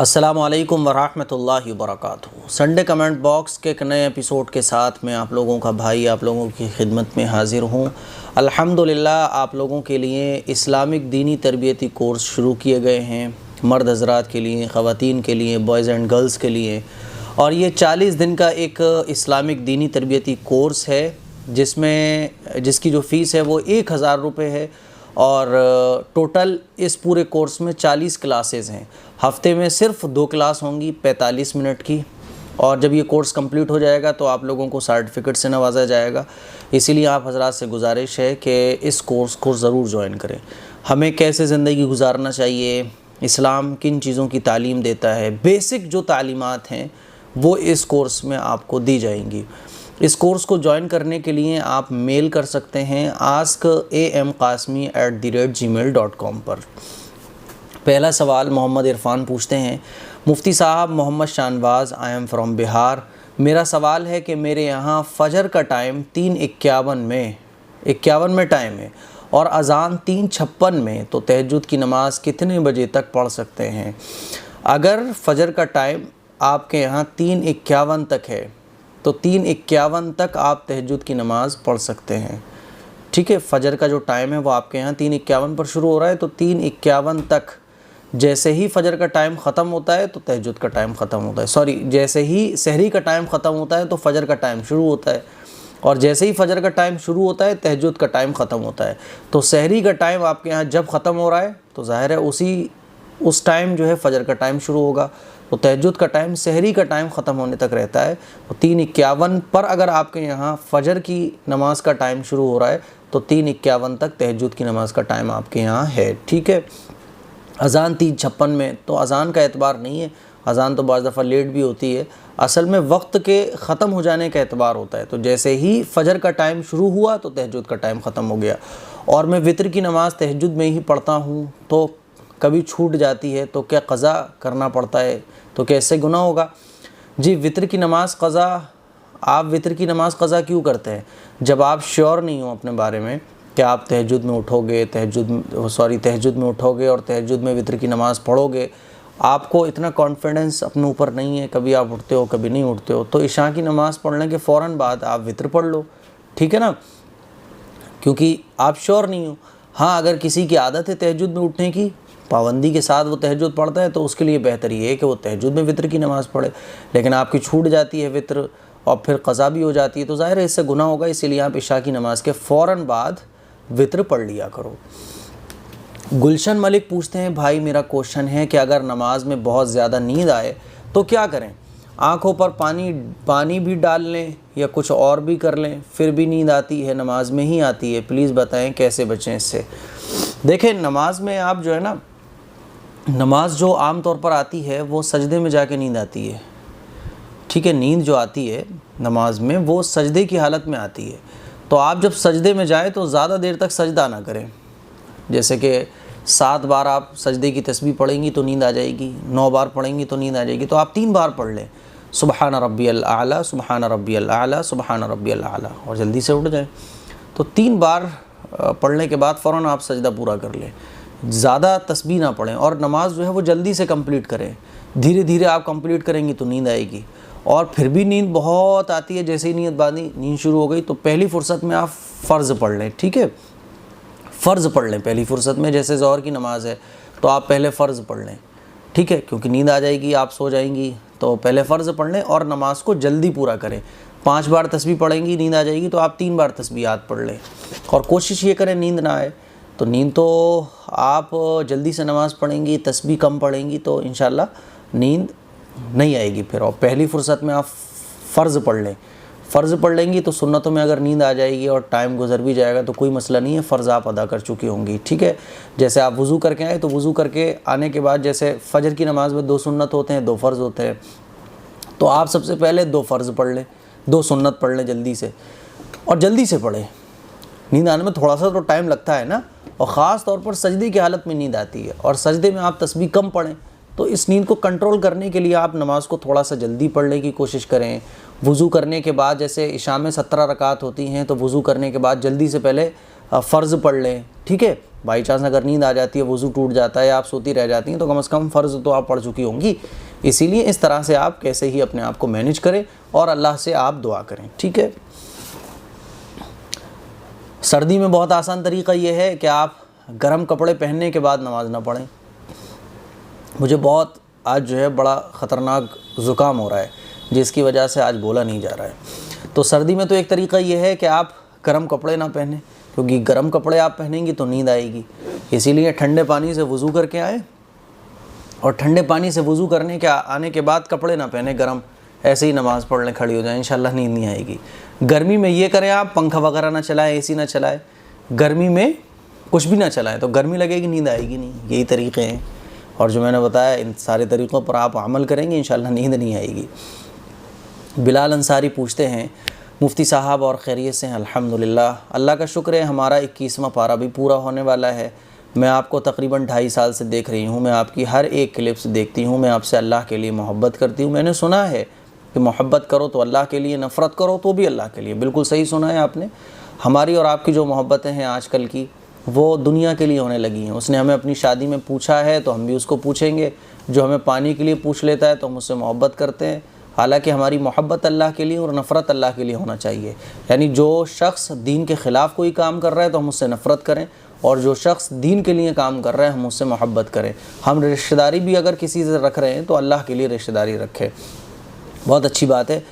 अस्सलामुअलैकुम वरहमतुल्लाहि वबरकातुहू। Sunday comment box के एक नए एपिसोड के साथ मैं आप लोगों का भाई आप लोगों की खिदमत में हाज़िर हूँ। अल्हम्दुलिल्लाह आप लोगों के लिए इस्लामिक दीनी तरबियती कोर्स शुरू किए गए हैं, मर्द हज़रात के लिए, ख़वातीन के लिए, बॉयज़ एंड गर्ल्स के लिए। और ये 40 दिन का एक इस्लामिक दीनी तरबियती कोर्स है जिसकी जो फ़ीस है वो 1000 रुपये है। और टोटल इस पूरे कोर्स में 40 क्लासेस हैं। हफ्ते में सिर्फ 2 क्लास होंगी 45 मिनट की। और जब ये कोर्स कंप्लीट हो जाएगा तो आप लोगों को सर्टिफिकेट से नवाजा जाएगा। इसीलिए आप हज़रात से गुजारिश है कि इस कोर्स को ज़रूर ज्वाइन करें। हमें कैसे ज़िंदगी गुजारना चाहिए, इस्लाम किन चीज़ों की तालीम देता है, बेसिक जो तालीमात हैं वो इस कोर्स में आपको दी जाएंगी। इस कोर्स को ज्वाइन करने के लिए आप मेल कर सकते हैं askam.qasmi@gmail.com पर। पहला सवाल मोहम्मद इरफान पूछते हैं, मुफ्ती साहब Mohammad Shahnawaz, I am from Bihar. मेरा सवाल है कि मेरे यहाँ फ़जर का टाइम 3:51 में टाइम है और अज़ान 3:56 में, तो तहज्जुद की नमाज़ कितने बजे तक पढ़ सकते हैं? अगर फ़जर का टाइम आपके यहाँ 3:51 तक है तो 3:51 तक आप तहज्जुद की नमाज़ पढ़ सकते हैं। ठीक है, फ़जर का जो टाइम है वो आपके यहाँ 3:51 पर शुरू हो रहा है, तो 3:51 तक जैसे ही फ़जर का टाइम ख़त्म होता है तो तहज्जुद का टाइम ख़त्म होता है। सॉरी, जैसे ही सहरी का टाइम ख़त्म होता है तो फ़जर का टाइम शुरू होता है, और जैसे ही फ़जर का टाइम शुरू होता है तहज्जुद का टाइम ख़त्म होता है। तो सहरी का टाइम आपके यहाँ जब ख़त्म हो रहा है तो ज़ाहिर है उस टाइम जो है फ़जर का टाइम शुरू होगा। तो तहज्जुद का टाइम सहरी का टाइम ख़त्म होने तक रहता है। तो 3:51 पर अगर आपके यहाँ फ़जर की नमाज़ का टाइम शुरू हो रहा है तो 3:51 तक तहज्जुद की नमाज़ का टाइम आपके यहाँ है। ठीक है, अज़ान 3:56 में, तो अज़ान का एतबार नहीं है। अज़ान तो बाज़ दफ़ा लेट भी होती है, असल में वक्त के ख़त्म हो जाने का एतबार होता है। तो जैसे ही फ़जर का टाइम शुरू हुआ तो तहज्जुद का टाइम ख़त्म हो गया। और मैं वितर की नमाज़ तहज्जुद में ही पढ़ता हूँ, तो कभी छूट जाती है तो क्या क़ज़ा करना पड़ता है? तो क्या इससे गुनाह होगा? जी, वितर की नमाज़ क़ज़ा, आप वितर की नमाज़ क़ज़ा क्यों करते हैं? जब आप श्योर नहीं हो अपने बारे में कि आप तहज्जुद में उठोगे, तहज्जुद में उठोगे और तहज्जुद में वितर की नमाज़ पढ़ोगे, आपको इतना कॉन्फिडेंस अपने ऊपर नहीं है, कभी आप उठते हो कभी नहीं उठते हो, तो इशा की नमाज़ पढ़ने के फ़ौरन बाद आप वितर पढ़ लो। ठीक है ना, क्योंकि आप श्योर नहीं हो। हाँ, अगर किसी की आदत है तहज्जुद में उठने की, पाबंदी के साथ वो तहज्जुद पढ़ता है, तो उसके लिए बेहतर ये है कि वो तहज्जुद में वितर की नमाज़ पढ़े। लेकिन आपकी छूट जाती है वितर और फिर क़ज़ा भी हो जाती है, तो ज़ाहिर है इससे गुनाह होगा। इसीलिए आप इशा की नमाज़ के फ़ौरन बाद वितर पढ़ लिया करो। गुलशन मलिक पूछते हैं, भाई मेरा क्वेश्चन है कि अगर नमाज में बहुत ज़्यादा नींद आए तो क्या करें? आँखों पर पानी भी डाल लें या कुछ और भी कर लें, फिर भी नींद आती है, नमाज में ही आती है, प्लीज़ बताएं कैसे बचें इससे। देखें, नमाज में आप जो है ना, नमाज जो आम तौर पर आती है वो सजदे में जाके नींद आती है। ठीक है, नींद जो आती है नमाज में वो सजदे की हालत में आती है। तो आप जब सजदे में जाए तो ज़्यादा देर तक सजदा ना करें। जैसे कि 7 बार आप सजदे की तस्बीह पढ़ेंगी तो नींद आ जाएगी, 9 बार पढ़ेंगी तो नींद आ जाएगी, तो आप 3 बार पढ़ लें, सुबहान रब्बियल आला, सुबहान रब्बियल आला, सुबहान रब्बियल आला, और जल्दी से उठ जाएं। तो 3 बार पढ़ने के बाद फ़ौरन आप सजदा पूरा कर लें, ज़्यादा तस्बीह ना पढ़ें। और नमाज जो है वो जल्दी से कंप्लीट करें, धीरे धीरे आप कंप्लीट करेंगी तो नींद आएगी। और फिर भी नींद बहुत आती है, जैसे ही नींद शुरू हो गई तो पहली फ़ुर्सत में आप फ़र्ज़ पढ़ लें। ठीक है, फ़र्ज़ पढ़ लें पहली फ़ुर्सत में, जैसे ज़ोहर की नमाज़ है तो आप पहले फ़र्ज़ पढ़ लें। ठीक है, क्योंकि नींद आ जाएगी, आप सो जाएंगी, तो पहले फ़र्ज़ पढ़ लें और नमाज़ को जल्दी पूरा करें। 5 बार तस्बीह पढ़ेंगी, नींद आ जाएगी, तो आप 3 बार तस्बीहात पढ़ लें। और कोशिश ये करें नींद ना आए। तो नींद तो आप जल्दी से नमाज़ पढ़ेंगी, तस्बीह कम पढ़ेंगी तो इंशाल्लाह नींद नहीं आएगी फिर। और पहली फ़ुर्सत में आप फ़र्ज़ पढ़ लें, फ़र्ज़ पढ़ लेंगी तो सुन्नतों में अगर नींद आ जाएगी और टाइम गुजर भी जाएगा तो कोई मसला नहीं है, फ़र्ज़ आप अदा कर चुकी होंगी। ठीक है, जैसे आप वज़ू करके आए तो वज़ू करके आने के बाद, जैसे फ़जर की नमाज़ में 2 सुन्नत होते हैं, 2 फ़र्ज़ होते हैं, तो आप सबसे पहले 2 फ़र्ज़ पढ़ लें, 2 सुन्नत पढ़ लें जल्दी से, और जल्दी से पढ़ें। नींद आने में थोड़ा सा तो टाइम लगता है ना, और ख़ास तौर पर सजदे की हालत में नींद आती है, और सजदे में आप तस्बीह कम पढ़ें। तो इस नींद को कंट्रोल करने के लिए आप नमाज़ को थोड़ा सा जल्दी पढ़ने की कोशिश करें। वज़ू करने के बाद, जैसे इशा में 17 रकात होती हैं, तो वज़ू करने के बाद जल्दी से पहले फ़र्ज़ पढ़ लें। ठीक है, बाई चांस अगर नींद आ जाती है, वज़ू टूट जाता है या आप सोती रह जाती हैं, तो कम से कम फ़र्ज़ तो आप पढ़ चुकी होंगी। इसीलिए इस तरह से आप कैसे ही अपने आप को मैनेज करें और अल्लाह से आप दुआ करें, ठीक है। सर्दी में बहुत आसान तरीक़ा ये है कि आप गर्म कपड़े पहनने के बाद नमाज़ ना पढ़ें। मुझे बहुत आज जो है बड़ा ख़तरनाक ज़ुकाम हो रहा है, जिसकी वजह से आज बोला नहीं जा रहा है। तो सर्दी में तो एक तरीक़ा ये है कि आप गर्म कपड़े ना पहनें, क्योंकि गर्म कपड़े आप पहनेंगी तो नींद आएगी। इसीलिए ठंडे पानी से वज़ू करके आए और ठंडे पानी से वज़ू करने के आने के बाद कपड़े ना पहने गरम, ऐसे ही नमाज़ पढ़ने खड़ी हो जाए, इंशाल्लाह नींद नहीं आएगी। गर्मी में ये करें आप, पंखा वगैरह ना चलाएं, एसी ना चलाएं, गर्मी में कुछ भी ना चलाएं, तो गर्मी लगेगी, नींद आएगी नहीं। यही तरीक़े हैं, और जो मैंने बताया इन सारे तरीक़ों पर आप अमल करेंगे, इंशाल्लाह नींद नहीं आएगी। बिलाल अंसारी पूछते हैं, मुफ्ती साहब और खैरियत से हैं? अल्हम्दुलिल्लाह, अल्लाह का शुक्र है, हमारा 21वां पारा भी पूरा होने वाला है। मैं आपको तकरीबन 2.5 साल से देख रही हूँ, मैं आपकी हर एक क्लिप्स देखती हूँ, मैं आपसे अल्लाह के लिए मोहब्बत करती हूँ। मैंने सुना है कि मोहब्बत करो तो अल्लाह के लिए, नफ़रत करो तो भी अल्लाह के लिए। बिल्कुल सही सुना है आपने। हमारी और आपकी जो मोहब्बतें हैं आजकल की, वो दुनिया के लिए होने लगी हैं। उसने हमें अपनी शादी में पूछा है तो हम भी उसको पूछेंगे। जो हमें पानी के लिए पूछ लेता है तो हम उससे मोहब्बत करते हैं। हालांकि हमारी मोहब्बत अल्लाह के लिए और नफ़रत अल्लाह के लिए होना चाहिए। यानी जो शख्स दीन के ख़िलाफ़ कोई काम कर रहा है तो हम उससे नफ़रत करें, और जो शख्स दीन के लिए काम कर रहा है हम उससे मोहब्बत करें। हम रिश्तेदारी भी अगर किसी से रख रहे हैं तो अल्लाह के लिए रिश्तेदारी रखें। बहुत अच्छी बात है।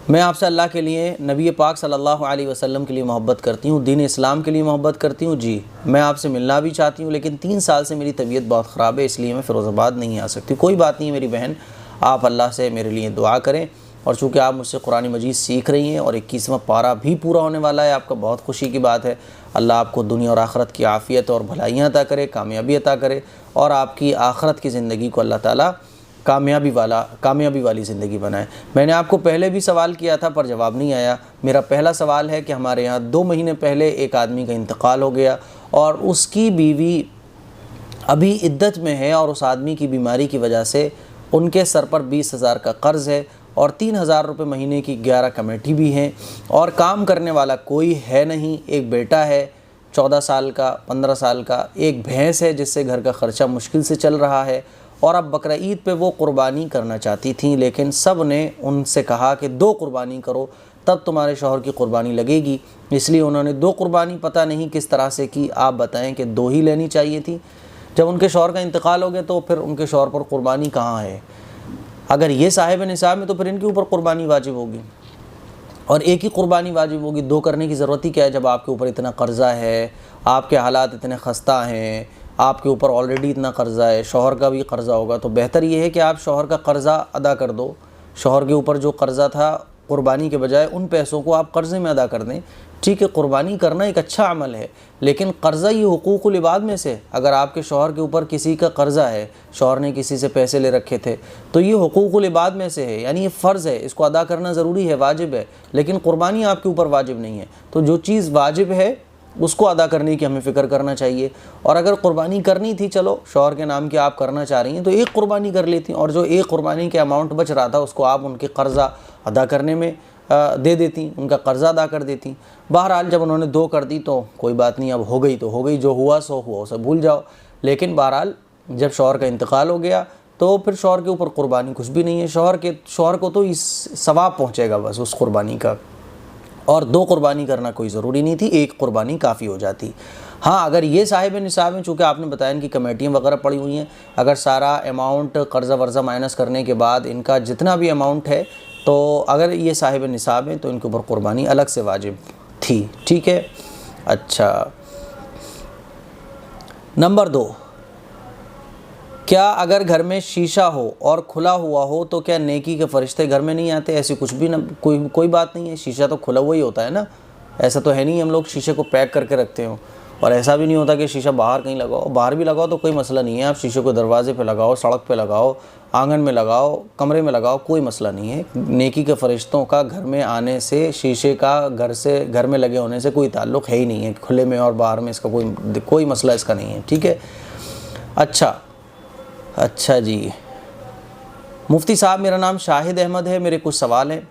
मैं आपसे अल्लाह के लिए, नबी पाक सल्लल्लाहु अलैहि वसल्लम के लिए मोहब्बत करती हूँ, दीन इस्लाम के लिए मोहब्बत करती हूँ। जी, मैं आपसे मिलना भी चाहती हूँ, लेकिन 3 साल से मेरी तबीयत बहुत ख़राब है, इसलिए मैं फ़िरोज़ाबाद नहीं आ सकती। कोई बात नहीं मेरी बहन, आप अल्लाह से मेरे लिए दुआ करें। और चूँकि आप मुझसे कुरान मजीद सीख रही हैं और 21वां पारा भी पूरा होने वाला है, आपका बहुत खुशी की बात है। अल्लाह आपको दुनिया और आखिरत की आफ़ियत और भलाइयाँ अता करे, कामयाबी अता करे, और आपकी आखिरत की ज़िंदगी को अल्लाह ताला कामयाबी वाली ज़िंदगी बनाए। मैंने आपको पहले भी सवाल किया था पर जवाब नहीं आया। मेरा पहला सवाल है कि हमारे यहाँ 2 महीने पहले एक आदमी का इंतकाल हो गया और उसकी बीवी अभी इद्दत में है, और उस आदमी की बीमारी की वजह से उनके सर पर 20,000 का कर्ज़ है और 3,000 रुपये महीने की 11 कमेटी भी हैं, और काम करने वाला कोई है नहीं। एक बेटा है 14 साल का, 15 साल का, एक भैंस है जिससे घर का ख़र्चा मुश्किल से चल रहा है। और अब बकरा ईद पे वो कुर्बानी करना चाहती थी, लेकिन सब ने उनसे कहा कि 2 कुर्बानी करो तब तुम्हारे शौहर की कुर्बानी लगेगी। इसलिए उन्होंने 2 कुर्बानी पता नहीं किस तरह से की। आप बताएं कि 2 ही लेनी चाहिए थी। जब उनके शौहर का इंतकाल हो गया तो फिर उनके शौहर पर कुर्बानी कहाँ है? अगर ये साहिब निसाब में तो फिर इनके ऊपर कुर्बानी वाजिब होगी, और एक ही कुर्बानी वाजिब होगी। 2 करने की ज़रूरत ही क्या है जब आपके ऊपर इतना कर्ज़ा है, आपके हालात इतने खस्ता हैं, आपके ऊपर ऑलरेडी इतना कर्ज़ा है, शौहर का भी कर्ज़ा होगा। तो बेहतर ये है कि आप शौहर का कर्ज़ा अदा कर दो। शौहर के ऊपर जो कर्ज़ा था कुर्बानी के बजाय उन पैसों को आप कर्ज़े में अदा कर दें। ठीक है, कुर्बानी करना एक अच्छा अमल है, लेकिन कर्ज़ा ये हुकूकुल इबाद में से, अगर आपके शौहर के ऊपर किसी का कर्ज़ा है, शौहर ने किसी से पैसे ले रखे थे, तो ये हुकूकुल इबाद में से है, यानी ये फ़र्ज़ है, इसको अदा करना ज़रूरी है, वाजिब है। लेकिन कुर्बानी आपके ऊपर वाजिब नहीं है। तो जो चीज़ वाजिब है उसको अदा करने की हमें फ़िक्र करना चाहिए। और अगर कुर्बानी करनी थी, चलो शौहर के नाम की आप करना चाह रही हैं तो एक कुर्बानी कर लेती, और जो एक कुर्बानी के अमाउंट बच रहा था उसको आप उनके कर्ज़ा अदा करने में दे देती, उनका कर्ज़ा अदा कर देती। बहरहाल जब उन्होंने 2 कर दी तो कोई बात नहीं, अब हो गई तो हो गई, जो हुआ सो हुआ, उसे भूल जाओ। लेकिन बहरहाल जब शौहर का इंतकाल हो गया तो फिर शौहर के ऊपर कुर्बानी कुछ भी नहीं है। शौहर को तो इस सवाब पहुँचेगा बस उस कुर्बानी का, और 2 कुर्बानी करना कोई ज़रूरी नहीं थी, 1 कुर्बानी काफ़ी हो जाती। हाँ, अगर ये साहिब निसाब में, चूँकि आपने बताया इनकी कमेटियाँ वगैरह पड़ी हुई हैं, अगर सारा अमाउंट कर्ज़ा वर्ज़ा माइनस करने के बाद इनका जितना भी अमाउंट है, तो अगर ये साहिब निसाब हैं तो इनके ऊपर कुर्बानी अलग से वाजिब थी। ठीक है। अच्छा, नंबर 2, क्या अगर घर में शीशा हो और खुला हुआ हो तो क्या नेकी के फरिश्ते घर में नहीं आते? ऐसी कुछ भी न, कोई बात नहीं है। शीशा तो खुला हुआ ही होता है ना, ऐसा तो है नहीं हम लोग शीशे को पैक करके रखते हो। और ऐसा भी नहीं होता कि शीशा बाहर कहीं लगाओ, बाहर भी लगाओ तो कोई मसला नहीं है। आप शीशे को दरवाजे पे लगाओ, सड़क पे लगाओ, आंगन में लगाओ, कमरे में लगाओ, कोई मसला नहीं है। नेकी के फरिश्तों का घर में आने से, शीशे का घर में लगे होने से कोई ताल्लुक़ है ही नहीं है। खुले में और बाहर में इसका कोई मसला इसका नहीं है। ठीक है। अच्छा जी, मुफ्ती साहब मेरा नाम शाहिद अहमद है, मेरे कुछ सवाल हैं।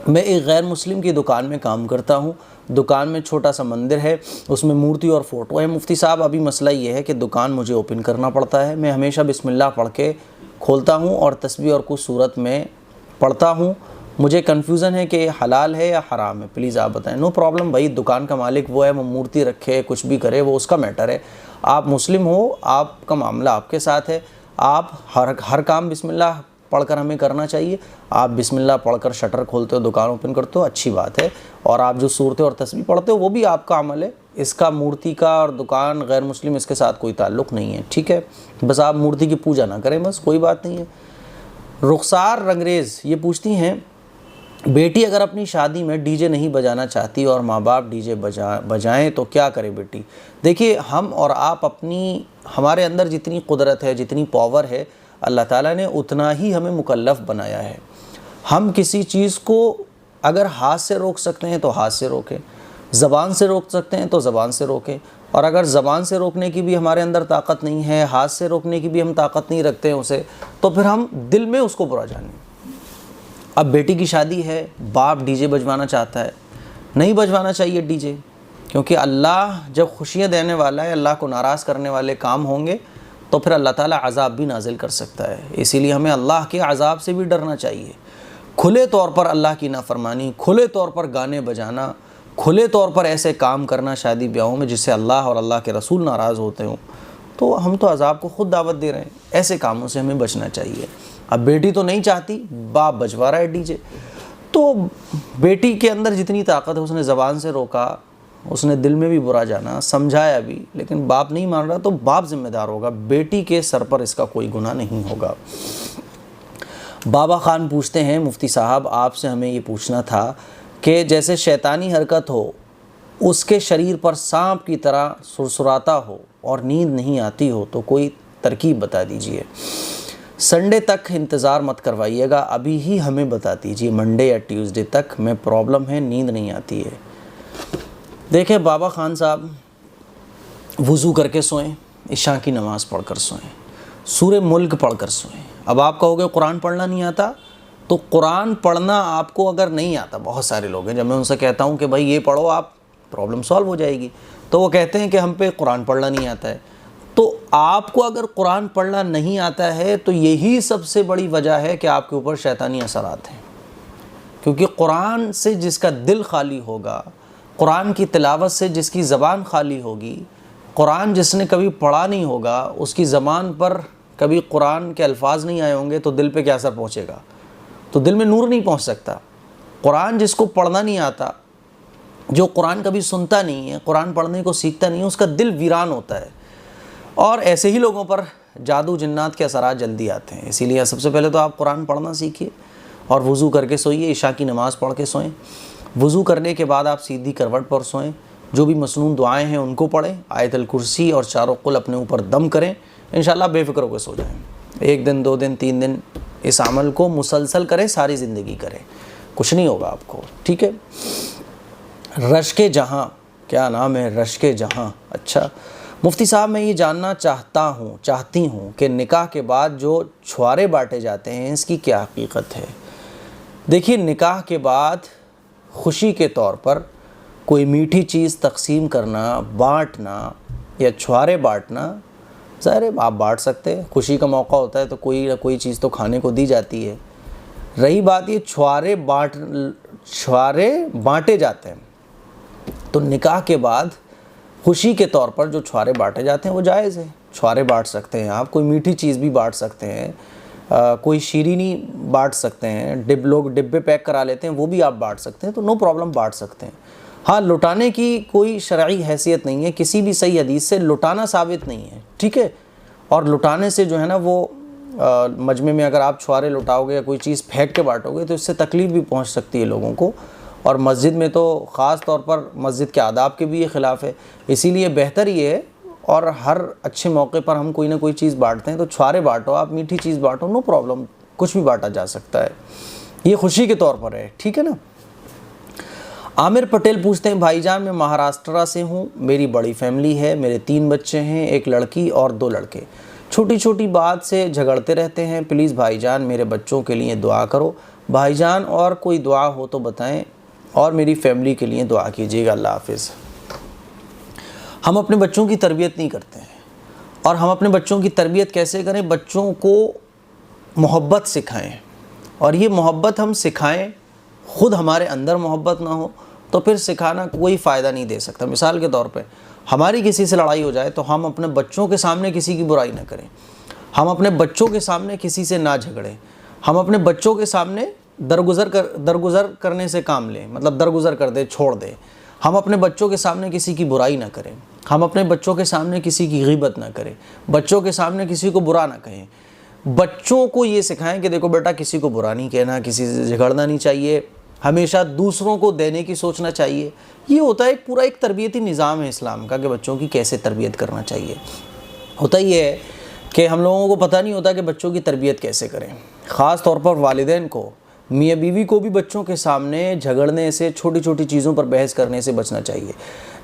मैं एक गैर मुस्लिम की दुकान में काम करता हूँ। दुकान में छोटा सा मंदिर है, उसमें मूर्ति और फ़ोटो है। मुफ्ती साहब अभी मसला ये है कि दुकान मुझे ओपन करना पड़ता है, मैं हमेशा बिस्मिल्लाह पढ़ के खोलता हूँ और तस्बीह और कुछ सूरत में पढ़ता हूँ, मुझे कन्फ्यूज़न है कि हलाल है या हराम है, प्लीज़ आप बताएं। नो प्रॉब्लम भाई, दुकान का मालिक वो है, वो मूर्ति रखे कुछ भी करे वो उसका मैटर है। आप मुस्लिम हो, आपका मामला आपके साथ है, आप हर काम बिस्मिल्लाह पढ़कर हमें करना चाहिए। आप बिस्मिल्लाह पढ़कर शटर खोलते हो, दुकान ओपन करते हो, अच्छी बात है। और आप जो सूरतें और तस्बीह पढ़ते हो वो भी आपका अमल है, इसका मूर्ति का और दुकान गैर मुस्लिम इसके साथ कोई ताल्लुक़ नहीं है, ठीक है। बस आप मूर्ति की पूजा ना करें, बस कोई बात नहीं है। रुखसार रंगरेज़ ये पूछती हैं, बेटी अगर अपनी शादी में डीजे नहीं बजाना चाहती और माँ बाप डीजे बजाएं तो क्या करे बेटी? देखिए, हम और आप हमारे अंदर जितनी कुदरत है, जितनी पावर है, अल्लाह ताला ने उतना ही हमें मुकल्लफ़ बनाया है। हम किसी चीज़ को अगर हाथ से रोक सकते हैं तो हाथ से रोकें, ज़बान से रोक सकते हैं तो ज़बान से रोकें। और अगर ज़बान से रोकने की भी हमारे अंदर ताकत नहीं है, हाथ से रोकने की भी हम ताकत नहीं रखते हैं उसे, तो फिर हम दिल में उसको बुरा जानें। अब बेटी की शादी है, बाप डीजे बजवाना चाहता है, नहीं बजवाना चाहिए डीजे, क्योंकि अल्लाह जब खुशियाँ देने वाला है, अल्लाह को नाराज़ करने वाले काम होंगे तो फिर अल्लाह ताला अज़ाब भी नाजिल कर सकता है। इसीलिए हमें अल्लाह के अज़ाब से भी डरना चाहिए। खुले तौर पर अल्लाह की नाफरमानी, खुले तौर पर गाने बजाना, खुले तौर पर ऐसे काम करना शादी ब्याहों में जिससे अल्लाह और अल्लाह के रसूल नाराज़ होते हों, तो हम तो अज़ाब को ख़ुद दावत दे रहे हैं। ऐसे कामों से हमें बचना चाहिए। अब बेटी तो नहीं चाहती, बाप बजवा रहा है डीजे, तो बेटी के अंदर जितनी ताकत है उसने ज़बान से रोका, उसने दिल में भी बुरा जाना, समझाया भी, लेकिन बाप नहीं मान रहा तो बाप ज़िम्मेदार होगा, बेटी के सर पर इसका कोई गुनाह नहीं होगा। बाबा खान पूछते हैं, मुफ्ती साहब आपसे हमें ये पूछना था कि जैसे शैतानी हरकत हो, उसके शरीर पर सांप की तरह सुरसुराता हो और नींद नहीं आती हो, तो कोई तरकीब बता दीजिए। संडे तक इंतज़ार मत करवाइएगा, अभी ही हमें बता दीजिए, मंडे या ट्यूसडे तक में प्रॉब्लम है, नींद नहीं आती है। देखिए बाबा खान साहब, वज़ू करके सोएं, इशा की नमाज़ पढ़कर सोएं, सूरे मुल्क पढ़कर सोएं। अब आप कहोगे कुरान पढ़ना नहीं आता, तो कुरान पढ़ना आपको अगर नहीं आता, बहुत सारे लोग हैं जब मैं उनसे कहता हूँ कि भाई ये पढ़ो आप, प्रॉब्लम सॉल्व हो जाएगी, तो वो कहते हैं कि हम पे कुरान पढ़ना नहीं आता है। तो आपको अगर कुरान पढ़ना नहीं आता है तो यही सबसे बड़ी वजह है कि आपके ऊपर शैतानी असरात हैं, क्योंकि कुरान से जिसका दिल खाली होगा, कुरान की तिलावत से जिसकी ज़बान खाली होगी, कुरान जिसने कभी पढ़ा नहीं होगा, उसकी ज़बान पर कभी कुरान के अल्फाज नहीं आए होंगे, तो दिल पे क्या असर पहुँचेगा? तो दिल में नूर नहीं पहुँच सकता। कुरान जिसको पढ़ना नहीं आता, जो कुरान कभी सुनता नहीं है, कुरान पढ़ने को सीखता नहीं है, उसका दिल वीरान होता है। और ऐसे ही लोगों पर जादू जिन्नात के असरात जल्दी आते हैं। इसीलिए सबसे पहले तो आप कुरान पढ़ना सीखिए और वज़ू करके सोइए, इशा की नमाज़ पढ़ के सोएं। वज़ू करने के बाद आप सीधी करवट पर सोएं, जो भी मसनून दुआएं हैं उनको पढ़ें, आयतल कुर्सी और चारों कुल अपने ऊपर दम करें, इंशाअल्लाह बेफ़िक्र होकर सो जाएं। 1 दिन 2 दिन 3 दिन इस अमल को मुसलसल करें, सारी ज़िंदगी करें, कुछ नहीं होगा आपको, ठीक है। रश्के जहाँ, क्या नाम है, रश्के जहाँ। अच्छा मुफ्ती साहब, मैं ये जानना चाहती हूँ कि निकाह के बाद जो छुआरे बांटे जाते हैं इसकी क्या हकीकत है? देखिए, निकाह के बाद खुशी के तौर पर कोई मीठी चीज़ तकसीम करना, बांटना या छुआरे बांटना, ज़ाहिर है आप बांट सकते हैं, खुशी का मौका होता है तो कोई ना कोई चीज़ तो खाने को दी जाती है। रही बात ये छुआरे बांटे जाते हैं, तो निकाह के बाद खुशी के तौर पर जो छुआरे बांटे जाते हैं वो जायज़ है, छुआरे बांट सकते हैं आप, कोई मीठी चीज़ भी बांट सकते हैं, कोई शीरीनी बांट सकते हैं, लोग डिब्बे पैक करा लेते हैं वो भी आप बांट सकते हैं, तो नो प्रॉब्लम बांट सकते हैं। हाँ, लुटाने की कोई शरई हैसियत नहीं है, किसी भी सही हदीस से लुटाना साबित नहीं है, ठीक है। और लुटाने से जो है ना वो मजमे में अगर आप छुआरे लुटाओगे या कोई चीज़ फेंक के बांटोगे तो इससे तकलीफ़ भी पहुँच सकती है लोगों को, और मस्जिद में तो ख़ास तौर पर मस्जिद के आदाब के भी ये ख़िलाफ़ है। इसीलिए बेहतर ये है, और हर अच्छे मौके पर हम कोई ना कोई चीज़ बांटते हैं तो छुआरे बांटो, आप मीठी चीज़ बांटो, नो प्रॉब्लम, कुछ भी बांटा जा सकता है, ये खुशी के तौर पर है, ठीक है ना। आमिर पटेल पूछते हैं, भाईजान मैं महाराष्ट्र से हूँ, मेरी बड़ी फैमिली है, मेरे 3 बच्चे हैं, 1 लड़की और 2 लड़के, छोटी छोटी बात से झगड़ते रहते हैं, प्लीज़ भाईजान मेरे बच्चों के लिए दुआ करो भाईजान, और कोई दुआ हो तो बताएं। और मेरी फैमिली के लिए दुआ कीजिएगा। अल्लाह हाफिज़। हम अपने बच्चों की तरबियत नहीं करते हैं, और हम अपने बच्चों की तरबियत कैसे करें? बच्चों को मोहब्बत सिखाएं, और ये मोहब्बत हम सिखाएं, ख़ुद हमारे अंदर मोहब्बत ना हो तो फिर सिखाना कोई फ़ायदा नहीं दे सकता। मिसाल के तौर पे हमारी किसी से लड़ाई हो जाए तो हम अपने बच्चों के सामने किसी की बुराई ना करें, हम अपने बच्चों के सामने किसी से ना झगड़ें, हम अपने बच्चों के सामने दरगुज़र करने से काम लें, मतलब दरगुज़र कर दे, छोड़ दे। हम अपने बच्चों के सामने किसी की बुराई ना करें, हम अपने बच्चों के सामने किसी की ग़ीबत ना करें, बच्चों के सामने किसी को बुरा ना कहें। बच्चों को ये सिखाएं कि देखो बेटा, किसी को बुरा नहीं कहना, किसी से झगड़ना नहीं चाहिए, हमेशा दूसरों को देने की सोचना चाहिए। ये होता है पूरा एक तरबियती निज़ाम है इस्लाम का कि बच्चों की कैसे तरबियत करना चाहिए। होता ये है कि हम लोगों को पता नहीं होता कि बच्चों की तरबियत कैसे करें। ख़ास तौर पर वालिदैन को, मियाँ बीवी को भी बच्चों के सामने झगड़ने से, छोटी छोटी चीज़ों पर बहस करने से बचना चाहिए।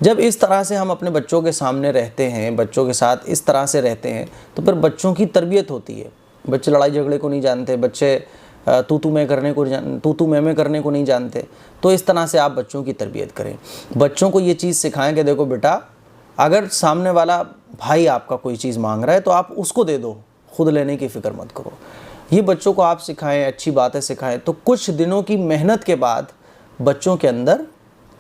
जब इस तरह से हम अपने बच्चों के सामने रहते हैं, बच्चों के साथ इस तरह से रहते हैं, तो फिर बच्चों की तरबियत होती है। बच्चे लड़ाई झगड़े को नहीं जानते, बच्चे तू मैं करने को नहीं जानते। तो इस तरह से आप बच्चों की तरबियत करें। बच्चों को ये चीज़ सिखाएं कि देखो बेटा, अगर सामने वाला भाई आपका कोई चीज़ मांग रहा है तो आप उसको दे दो, खुद लेने की फ़िक्र मत करो। ये बच्चों को आप सिखाएं, अच्छी बातें सिखाएं, तो कुछ दिनों की मेहनत के बाद बच्चों के अंदर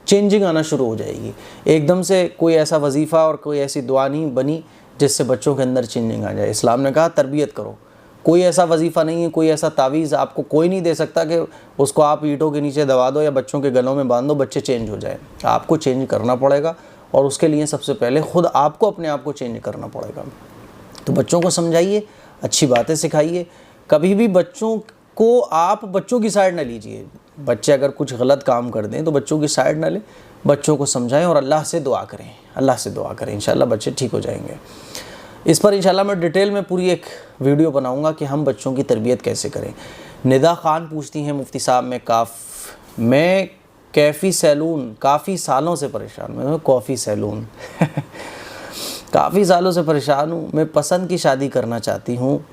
चेंजिंग आना शुरू हो जाएगी। एकदम से कोई ऐसा वजीफ़ा और कोई ऐसी दुआ नहीं बनी जिससे बच्चों के अंदर चेंजिंग आ जाए। इस्लाम ने कहा तरबियत करो। कोई ऐसा वजीफ़ा नहीं है, कोई ऐसा तावीज़ आपको कोई नहीं दे सकता कि उसको आप ईंटों के नीचे दबा दो या बच्चों के गलों में बांध दो, बच्चे चेंज हो जाए। आपको चेंज करना पड़ेगा, और उसके लिए सबसे पहले ख़ुद आपको अपने आप को चेंज करना पड़ेगा। तो बच्चों को समझाइए, अच्छी बातें सिखाइए। कभी भी बच्चों को आप बच्चों की साइड ना लीजिए। बच्चे अगर कुछ गलत काम कर दें तो बच्चों की साइड ना लें, बच्चों को समझाएं और अल्लाह से दुआ करें, अल्लाह से दुआ करें। इंशाअल्लाह बच्चे ठीक हो जाएंगे। इस पर इंशाअल्लाह मैं डिटेल में पूरी एक वीडियो बनाऊंगा कि हम बच्चों की तरबियत कैसे करें। निदा खान पूछती हैं, मुफ्ती साहब मैं कैफ़ी सैलून काफ़ी सालों से परेशान हूँ। कॉफ़ी सैलून काफ़ी सालों से परेशान हूँ। मैं पसंद की शादी करना चाहती हूँ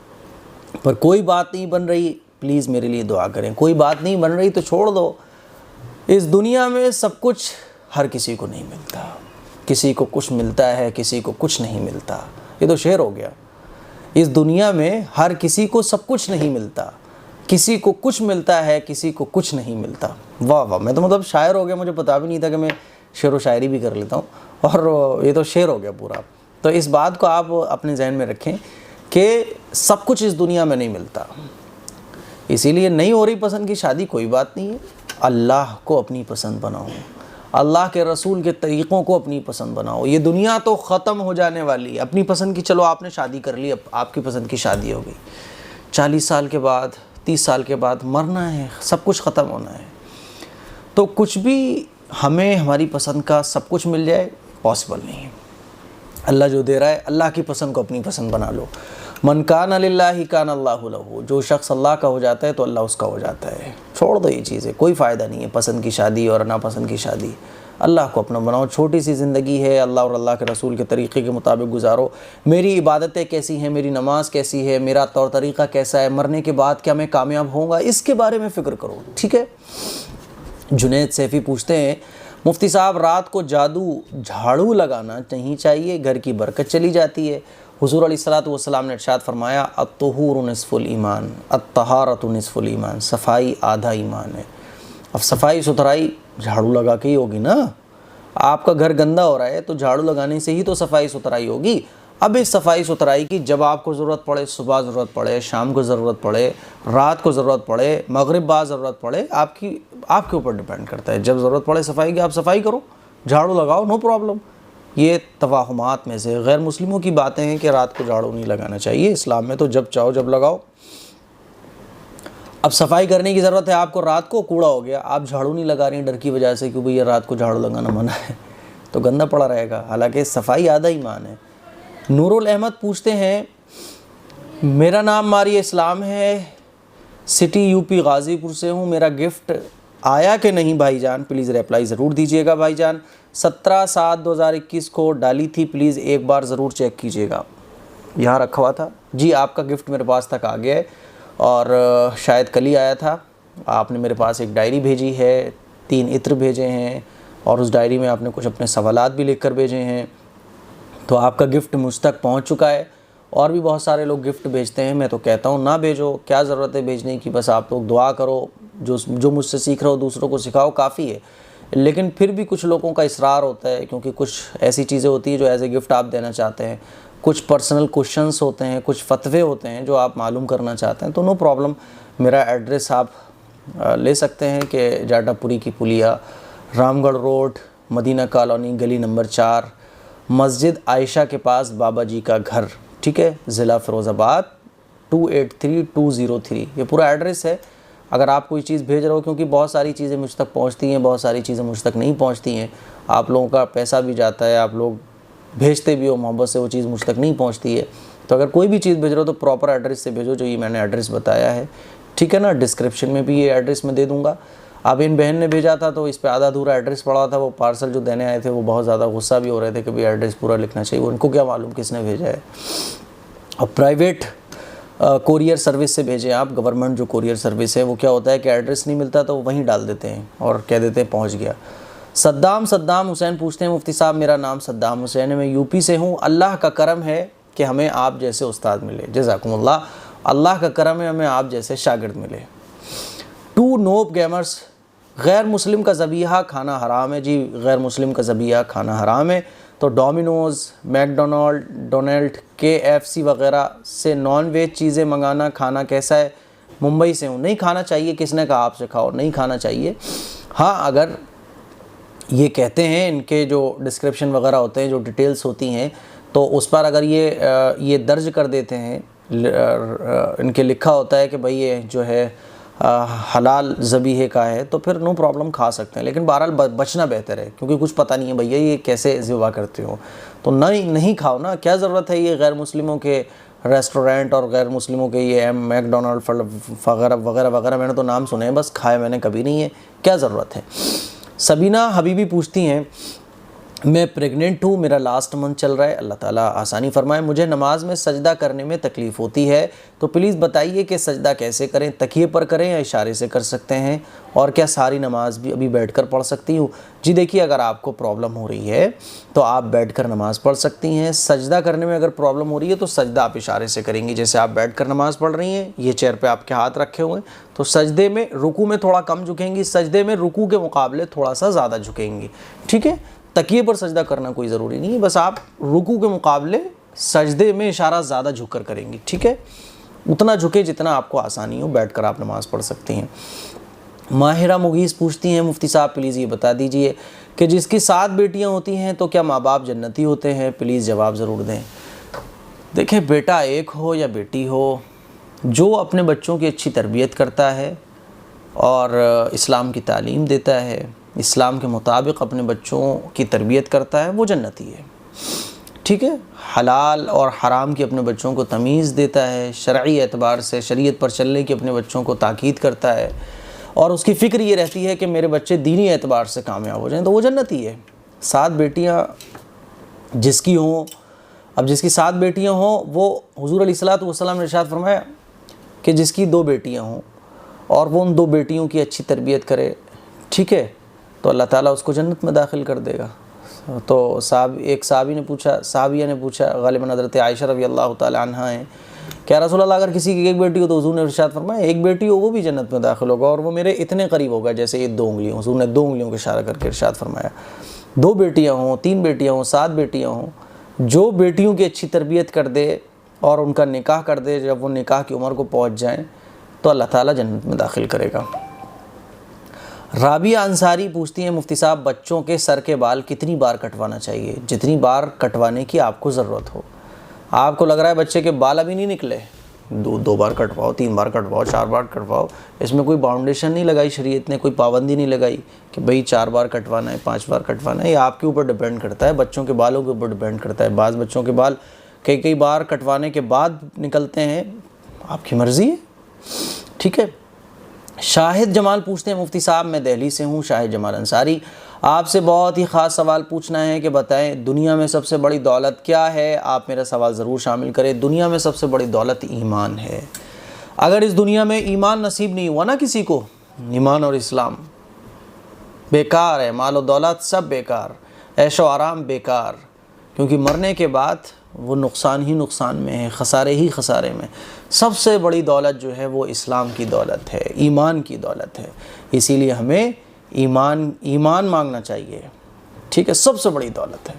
पर कोई बात नहीं बन रही, प्लीज़ मेरे लिए दुआ करें। कोई बात नहीं बन रही तो छोड़ दो। इस दुनिया में सब कुछ हर किसी को नहीं मिलता, किसी को कुछ मिलता है, किसी को कुछ नहीं मिलता। ये तो शेर हो गया। इस दुनिया में हर किसी को सब कुछ नहीं मिलता, किसी को कुछ मिलता है, किसी को कुछ नहीं मिलता। वाह वाह, मैं तो मतलब शायर हो गया। मुझे पता भी नहीं था कि मैं शेर व शायरी भी कर लेता हूँ, और ये तो शेर हो गया पूरा। तो इस बात को आप अपने जहन में रखें कि सब कुछ इस दुनिया में नहीं मिलता। इसीलिए नहीं हो रही पसंद की शादी, कोई बात नहीं है। अल्लाह को अपनी पसंद बनाओ, अल्लाह के रसूल के तरीक़ों को अपनी पसंद बनाओ। ये दुनिया तो ख़त्म हो जाने वाली है। अपनी पसंद की, चलो आपने शादी कर ली, अब आपकी पसंद की शादी हो गई। 40 साल के बाद, 30 साल के बाद मरना है, सब कुछ ख़त्म होना है। तो कुछ भी हमें हमारी पसंद का सब कुछ मिल जाए, पॉसिबल नहीं है। अल्लाह जो दे रहा है, अल्लाह की पसंद को अपनी पसंद बना लो। मन कान लिल्लाहि कान अल्लाहु लहू। जो शख्स अल्लाह का हो जाता है तो अल्लाह उसका हो जाता है। छोड़ दो ये चीज़ें, कोई फ़ायदा नहीं है पसंद की शादी और नापसंद की शादी। अल्लाह को अपना बनाओ। छोटी सी ज़िंदगी है, अल्लाह और अल्लाह के रसूल के तरीक़े के मुताबिक गुजारो। मेरी इबादतें कैसी हैं, मेरी नमाज कैसी है, मेरा तौर तरीक़ा कैसा है, मरने के बाद क्या मैं कामयाब होऊंगा, इसके बारे में फ़िक्र करो, ठीक है। जुनैद सैफ़ी पूछते हैं, मुफ्ती साहब रात को झाड़ू लगाना नहीं चाहिए, घर की बरकत चली जाती है। हुज़ूर अलैहिस्सलातु वस्सलाम ने इरशाद फरमाया, अत्तहूरु निस्फुल ईमान, अत्तहारतु निस्फुल ईमान। सफ़ाई आधा ईमान है। अब सफ़ाई सुथराई झाड़ू लगा के ही होगी ना। आपका घर गंदा हो रहा है तो झाड़ू लगाने से ही तो सफ़ाई सुथराई होगी। अब इस सफ़ाई सुथराई की जब आपको ज़रूरत पड़े, सुबह ज़रूरत पड़े, शाम को ज़रूरत पड़े, रात को ज़रूरत पड़े, मगरिब बाद ज़रूरत पड़े, आपके ऊपर डिपेंड करता है। जब ज़रूरत पड़े सफ़ाई की, आप सफ़ाई करो, झाड़ू लगाओ, नो प्रॉब्लम। ये तवाहुमात में से गैर मुस्लिमों की बातें हैं कि रात को झाड़ू नहीं लगाना चाहिए। इस्लाम में तो जब चाहो जब लगाओ। अब सफाई करने की ज़रूरत है आपको, रात को कूड़ा हो गया, आप झाड़ू नहीं लगा रही डर की वजह से कि भैया रात को झाड़ू लगाना मना है, तो गंदा पड़ा रहेगा। हालांकि सफाई आधा ईमान है। नूरुल अहमद पूछते हैं, मेरा नाम मारिया इस्लाम है, सिटी यूपी गाज़ीपुर से हूँ। मेरा गिफ्ट आया कि नहीं भाईजान, प्लीज़ रिप्लाई ज़रूर दीजिएगा भाईजान। 17/7/2021 को डाली थी, प्लीज़ एक बार ज़रूर चेक कीजिएगा। यहाँ रखा हुआ था जी, आपका गिफ्ट मेरे पास तक आ गया है और शायद कल ही आया था। आपने मेरे पास एक डायरी भेजी है 3 इत्र भेजे हैं और उस डायरी में आपने कुछ अपने सवालात भी लिख कर भेजे हैं, तो आपका गिफ्ट मुझ तक पहुंच चुका है। और भी बहुत सारे लोग गिफ्ट भेजते हैं, मैं तो कहता हूँ ना भेजो, क्या ज़रूरत है भेजने की, बस आप लोग दुआ करो, जो मुझसे सीख रहे हो दूसरों को सिखाओ, काफ़ी है। लेकिन फिर भी कुछ लोगों का इसरार होता है, क्योंकि कुछ ऐसी चीज़ें होती हैं जो एज ए गिफ्ट आप देना चाहते हैं, कुछ पर्सनल क्वेश्चंस होते हैं, कुछ फतवे होते हैं जो आप मालूम करना चाहते हैं, तो नो प्रॉब्लम, मेरा एड्रेस आप ले सकते हैं कि जाटापुरी की पुलिया, रामगढ़ रोड, मदीना कॉलोनी, गली नंबर 4, मस्जिद आयशा के पास बाबा जी का घर, ठीक है, ज़िला फ़िरोज़ाबाद 283203, ये पूरा एड्रेस है। अगर आप कोई चीज़ भेज रहे हो, क्योंकि बहुत सारी चीज़ें मुझ तक पहुंचती हैं, बहुत सारी चीज़ें मुझ तक नहीं पहुंचती हैं, आप लोगों का पैसा भी जाता है, आप लोग भेजते भी हो मोहब्बत से, वो चीज़ मुझ तक नहीं पहुंचती है। तो अगर कोई भी चीज़ भेज रहे हो तो प्रॉपर एड्रेस से भेजो, जो ये मैंने एड्रेस बताया है, ठीक है ना। डिस्क्रिप्शन में भी ये एड्रेस मैं दे दूँगा। अब इन बहन ने भेजा था तो इस पर आधा अधूरा एड्रेस पड़ा था, वो पार्सल जो देने आए थे वो बहुत ज़्यादा गुस्सा भी हो रहे थे कि भाई एड्रेस पूरा लिखना चाहिए, उनको क्या मालूम किसने भेजा है। अब प्राइवेट कोरियर सर्विस से भेजें आप, गवर्नमेंट जो कोरियर सर्विस है, वो क्या होता है कि एड्रेस नहीं मिलता तो वहीं डाल देते हैं और कह देते हैं पहुंच गया। सद्दाम हुसैन पूछते हैं, मुफ्ती साहब मेरा नाम सद्दाम हुसैन है, मैं यूपी से हूँ, अल्लाह का करम है कि हमें आप जैसे उस्ताद मिले, जज़ाकुमुल्लाह, अल्लाह का करम है हमें आप जैसे शागिर्द मिले। 2 नोब गेमर्स, गैर मुस्लिम का ज़बीहा खाना हराम है। जी, गैर मुस्लिम का ज़बीहा खाना हराम है, तो डोमिनोज़, मैकडोनल्ड, KFC वगैरह से नॉन वेज चीज़ें मंगाना खाना कैसा है? मुंबई से हूँ, नहीं खाना चाहिए, किसने कहा आपसे खाओ, नहीं खाना चाहिए। हाँ, अगर ये कहते हैं, इनके जो डिस्क्रिप्शन वगैरह होते हैं, जो डिटेल्स होती हैं, तो उस पर अगर ये दर्ज कर देते हैं, इनके लिखा होता है कि भाई ये जो है हलाल ज़बीहे का है, तो फिर नो प्रॉब्लम खा सकते हैं। लेकिन बहरहाल बचना बेहतर है, क्योंकि कुछ पता नहीं है भैया ये कैसे ज़िबा करते हो, तो नहीं खाओ ना, क्या ज़रूरत है ये गैर मुस्लिमों के रेस्टोरेंट और गैर मुस्लिमों के ये मैकडोनल्ड वगैरह वगैरह वगैरह, मैंने तो नाम सुने हैं, बस खाए मैंने कभी नहीं है, क्या ज़रूरत है। सबीना हबीबी पूछती हैं, मैं प्रेग्नेंट हूँ, मेरा लास्ट मंथ चल रहा है, अल्लाह ताला आसानी फरमाए, मुझे नमाज में सजदा करने में तकलीफ़ होती है, तो प्लीज़ बताइए कि सजदा कैसे करें, तकिए पर करें या इशारे से कर सकते हैं, और क्या सारी नमाज भी अभी बैठकर पढ़ सकती हूँ? जी देखिए, अगर आपको प्रॉब्लम हो रही है तो आप बैठकर नमाज़ पढ़ सकती हैं। सजदा करने में अगर प्रॉब्लम हो रही है तो सजदा आप इशारे से करेंगी, जैसे आप बैठकर नमाज़ पढ़ रही हैं, ये चेयर पर आपके हाथ रखे हुए हैं, तो सजदे में रुकू में थोड़ा कम झुकेंगी, सजदे में रुकू के मुकाबले थोड़ा सा ज़्यादा झुकेंगी, ठीक है। तकिए पर सजदा करना कोई ज़रूरी नहीं है, बस आप रुकू के मुकाबले सजदे में इशारा ज़्यादा झुक कर करेंगी, ठीक है, उतना झुके जितना आपको आसानी हो, बैठकर आप नमाज़ पढ़ सकती हैं। माहिरा मुगीस पूछती हैं, मुफ्ती साहब प्लीज़ ये बता दीजिए कि जिसकी 7 बेटियां होती हैं तो क्या माँ बाप जन्नती होते हैं? प्लीज़ जवाब ज़रूर दें। देखें, बेटा एक हो या बेटी हो, जो अपने बच्चों की अच्छी तरबियत करता है और इस्लाम की तालीम देता है, इस्लाम के मुताबिक अपने बच्चों की तरबियत करता है, वो जन्नती है, ठीक है। हलाल और हराम की अपने बच्चों को तमीज़ देता है, शरई एतबार से शरीयत पर चलने की अपने बच्चों को ताकीद करता है, और उसकी फ़िक्र ये रहती है कि मेरे बच्चे दीनी एतबार से कामयाब हो जाएं, तो वो जन्नती है। 7 बेटियाँ जिसकी हों, अब जिसकी 7 बेटियाँ हों, वो हुज़ूर अलैहिस्सलातु वस्सलाम ने इरशाद फरमाया कि जिसकी 2 बेटियाँ हों और वो उन 2 बेटियों की अच्छी तरबियत करे, ठीक है, तो अल्लाह ताला उसको जन्नत में दाखिल कर देगा। तो एक साहबिया ने पूछा, ग़ालिबन हज़रत आयशा रज़ी अल्लाह ताला अन्हा हैं, क्या रसूल अल्लाह अगर किसी की एक बेटी हो तो हुज़ूर ने इरशाद फरमाया एक बेटी हो वो भी जन्नत में दाखिल होगा, और वो मेरे इतने करीब होगा जैसे ये 2 उंगलियों। हुज़ूर ने 2 उंगलियों के इशारा करके इरशाद फरमाया। 2 बेटियाँ हों, 3 बेटियाँ हों, 7 बेटियाँ हों, जो बेटियों की अच्छी तरबियत कर दे और उनका निकाह कर दे, जब वो निकाह की उम्र को पहुँच जाएँ तो अल्लाह ताला जन्नत में दाखिल करेगा। राबिया अंसारी पूछती हैं, मुफ्ती साहब बच्चों के सर के बाल कितनी बार कटवाना चाहिए? जितनी बार कटवाने की आपको ज़रूरत हो। आपको लग रहा है बच्चे के बाल अभी नहीं निकले, 2 बार कटवाओ, 3 बार कटवाओ, 4 बार कटवाओ, इसमें कोई बाउंडेशन नहीं लगाई शरीयत ने, कोई पाबंदी नहीं लगाई कि भाई 4 बार कटवाना है, 5 बार कटवाना है। ये आपके ऊपर डिपेंड करता है, बच्चों के बालों के ऊपर डिपेंड करता है। बाज़ बच्चों के बाल कई बार कटवाने के बाद निकलते हैं, आपकी मर्ज़ी है, ठीक है। शाहिद जमाल पूछते हैं, मुफ्ती साहब मैं दिल्ली से हूँ, शाहिद जमाल अंसारी, आपसे बहुत ही ख़ास सवाल पूछना है कि बताएं दुनिया में सबसे बड़ी दौलत क्या है? आप मेरा सवाल ज़रूर शामिल करें। दुनिया में सबसे बड़ी दौलत ईमान है। अगर इस दुनिया में ईमान नसीब नहीं हुआ ना किसी को, ईमान और इस्लाम, बेकार है, माल और दौलत सब बेकार, ऐशो आराम बेकार, क्योंकि मरने के बाद वो नुकसान ही नुकसान में है, ख़सारे ही ख़सारे में। सबसे बड़ी दौलत जो है वो इस्लाम की दौलत है, ईमान की दौलत है। इसीलिए हमें ईमान मांगना चाहिए, ठीक है, सबसे बड़ी दौलत है।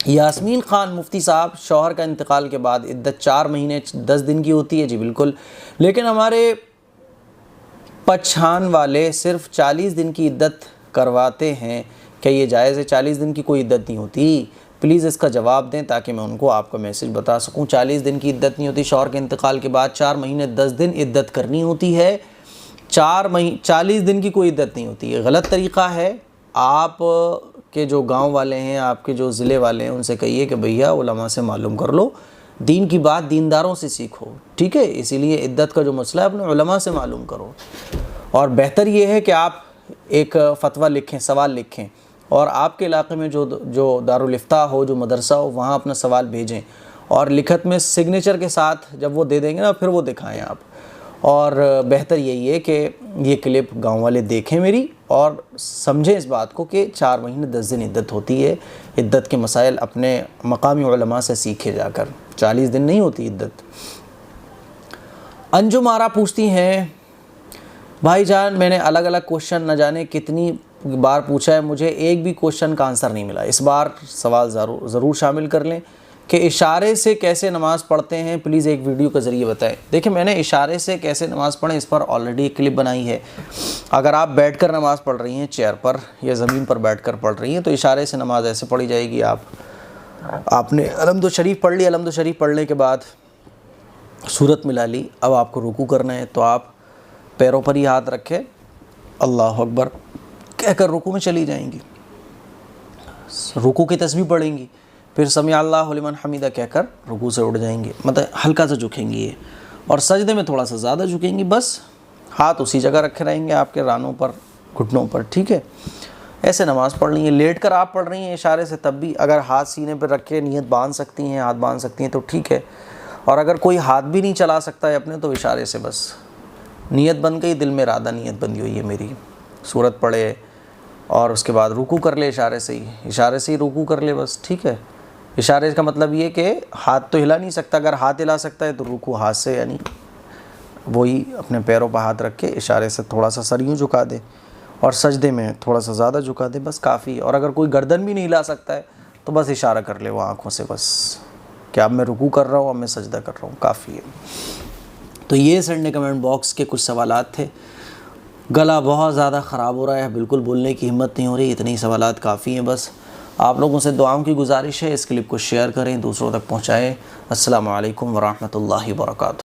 यास्मीन ख़ान मुफ्ती साहब, शौहर का इंतकाल के बाद इद्दत 4 महीने 10 दिन की होती है। जी बिल्कुल, लेकिन हमारे पछान वाले सिर्फ 40 दिन की इद्दत करवाते हैं, क्या ये जायज़ है? 40 दिन की कोई इद्दत नहीं होती। प्लीज़ इसका जवाब दें ताकि मैं उनको आपका मैसेज बता सकूं। 40 दिन की इद्दत नहीं होती, शौहर के इंतकाल के बाद 4 महीने 10 दिन इद्दत करनी होती है। 40 दिन की कोई इद्दत नहीं होती, ये गलत तरीक़ा है। आप के जो गांव वाले हैं, आपके जो ज़िले वाले हैं, उनसे कहिए कि भैया उलमा से मालूम कर लो, दीन की बात दीनदारों से सीखो, ठीक है। इसीलिए इद्दत का जो मसला है अपने उलमा से मालूम करो। और बेहतर ये है कि आप एक फ़तवा लिखें, सवाल लिखें, और आपके इलाके में जो दारुल इफ्ता हो, जो मदरसा हो, वहाँ अपना सवाल भेजें और लिखत में सिग्नेचर के साथ जब वो दे देंगे ना, फिर वो दिखाएं आप। और बेहतर यही है कि ये क्लिप गांव वाले देखें मेरी और समझें इस बात को कि 4 महीने 10 दिन इद्दत होती है। इद्दत के मसाइल अपने मकामी उलमा से सीखे जाकर, 40 दिन नहीं होती इद्दत। अंजुम आरा पूछती हैं, भाईजान मैंने अलग अलग क्वेश्चन न जाने कितनी बार पूछा है, मुझे एक भी क्वेश्चन का आंसर नहीं मिला। इस बार सवाल ज़रूर शामिल कर लें कि इशारे से कैसे नमाज़ पढ़ते हैं, प्लीज़ एक वीडियो के ज़रिए बताएं। देखिए, मैंने इशारे से कैसे नमाज़ पढ़ें इस पर ऑलरेडी एक क्लिप बनाई है। अगर आप बैठकर नमाज़ पढ़ रही हैं, चेयर पर या ज़मीन पर बैठकर पढ़ रही हैं, तो इशारे से नमाज़ ऐसे पढ़ी जाएगी। आपने अलहम्दु शरीफ पढ़ ली, अलहम्दु शरीफ पढ़ने के बाद सूरत मिला ली, अब आपको रुकू करना है, तो आप पैरों पर ही हाथ रखें, अल्लाह अकबर कहकर रुकू में चली जाएंगी, रुकू की तस्बीह पढ़ेंगी, फिर समी अल्लाहु लिमन हमीदा कहकर रुकू से उठ जाएंगी, मतलब हल्का सा झुकेंगी ये, और सजदे में थोड़ा सा ज़्यादा झुकेंगी, बस हाथ उसी जगह रखे रहेंगे आपके रानों पर, घुटनों पर, ठीक है। ऐसे नमाज़ पढ़ ली है। लेट कर आप पढ़ रही हैं इशारे से, तब भी अगर हाथ सीने पर रख के नियत बांध सकती हैं, हाथ बांध सकती हैं तो ठीक है। और अगर कोई हाथ भी नहीं चला सकता है अपने, तो इशारे से बस नियत बन गई, दिल में इरादा नियत बंदी हुई है मेरी, सूरत पढ़े और उसके बाद रुकू कर ले, इशारे से ही रुकू कर ले, बस ठीक है। इशारे का मतलब ये कि हाथ तो हिला नहीं सकता, अगर हाथ हिला सकता है तो रुकू हाथ से, यानी वही अपने पैरों पर हाथ रख के इशारे से थोड़ा सा सर यूँ झुका दे और सजदे में थोड़ा सा ज़्यादा झुका दे, बस काफ़ी। और अगर कोई गर्दन भी नहीं हिला सकता है तो बस इशारा कर ले वो आँखों से, बस कि अब मैं रुकू कर रहा हूँ, अब मैं सजदा कर रहा हूँ, काफ़ी है। तो ये संडे कमेंट बॉक्स के कुछ सवालात थे। गला बहुत ज़्यादा ख़राब हो रहा है, बिल्कुल बोलने की हिम्मत नहीं हो रही, इतनी सवालात काफ़ी हैं। बस आप लोगों से दुआओं की गुजारिश है, इस क्लिप को शेयर करें, दूसरों तक पहुँचाएँ। अस्सलामु अलैकुम वरहमतुल्लाहि वबरकातुहू।